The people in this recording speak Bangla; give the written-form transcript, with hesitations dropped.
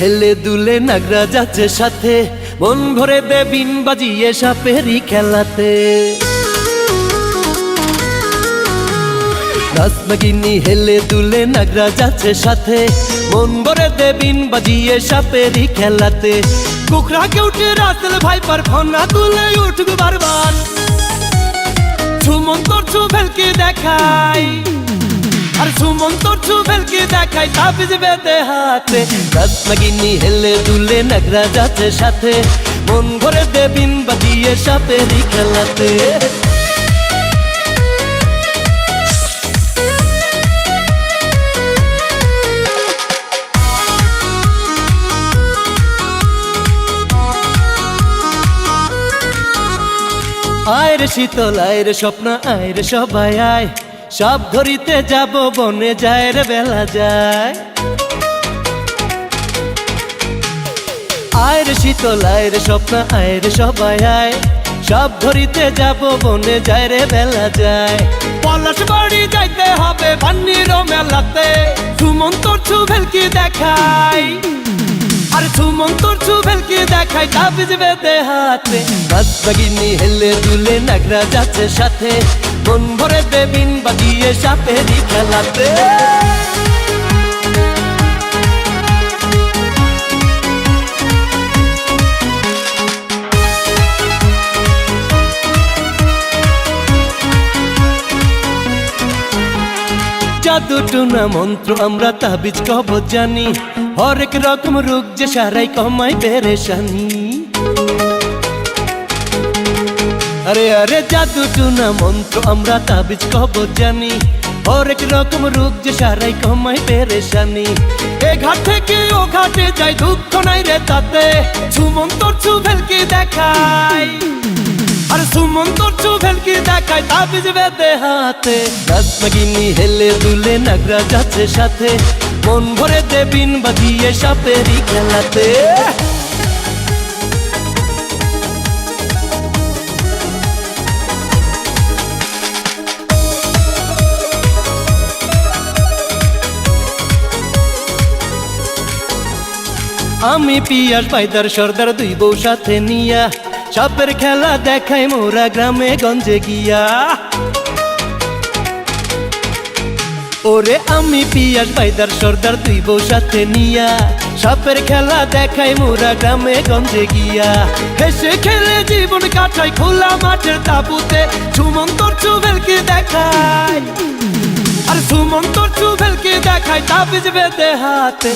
হেলে দুলে নাগরা যাচ্ছে সাথে, মন ভরে দে বিন বাজিয়ে সাপেরই খেলাতে। নাগিনী হেলে দুলে নাগরা যাচ্ছে সাথে, মন ভরে দে বিন বাজিয়ে সাপেরই খেলাতে। কুকড়াকে উঠে রাসেল ভাইপার ফনা তুলে উঠবে বারবার, সুমন্তর ছুভেলকে দেখাই, আর সুমন্তর ছুভেলকে দেখাই তাবিজ বেঁধে হাতে। নাগিনী হেলে দুলে নাগরা যাচ্ছে সাথে, মন ভরে দে বিন বাজিয়ে সাপেরই খেলাতে। আয় রে শীতল আয় রে স্বপ্ন আয় রে সবাই আয়, সব ধরিতে যাব বনে যায় রে বেলা যায়। আয় রে শীতল আয় রে স্বপ্ন আয় রে সবাই আয়, সব ধরিতে যাব বনে যায় রে বেলা যায়। পলাশ বাড়ি যাইতে হবে বান্নির মেলাতে, সুমন্তর ছুভেলকি দেখাই, আর সুমন্তর ছুভেলকি দেখাই তাবিজ বেঁধে হাতে। নাগিনী হেলে দুলে নাগরা যাচ্ছে সাথে, মন ভরে দে বিন বাজিয়ে সাপেরই খেলাতে। জাদু টুনা মন্ত্র আমরা তাবিজ কবজ জানি, হরেক রকম রোগ যে সারাই কমাই পেরেশানি। আরে আরে জাদু টুনা মন্ত্র আমরা তাবিজ কবজ জানি, হরেক রকম রোগ যে সারাই কমাই পেরেশানি। এ ঘাট থেকে ও ঘাটে যাই দুঃখ নাই রে তাতে, সুমন্তর ছুভেলকি দেখাই, আর সুমন্তর ছুভেলকি দেখাই তাবিজ বেঁধে হাতে। নাগিনী হেলে দুলে নাগরা যাচ্ছে সাথে, মন ভরে দে বিন বাজিয়ে সাপেরই খেলাতে। আমি পিয়াস পাইদার সর্দার দুই বউ সাথে নিয়া, সাপের খেলা দেখাই মোরা গ্রামে গঞ্জে গিয়া। ওরে আমি পিয়াস পাইদার সর্দার দুই বউ সাথে নিয়া, সাপের খেলা দেখাই মোরা গ্রামে গঞ্জে গিয়া। হেসে খেলে জীবন কাটাই খোলা মাঠের তাবুতে, সুমন্তর ছুভেলকি দেখাই, আর সুমন্তর ছুভেলকি দেখাই তাবিজ বেঁধে হাতে।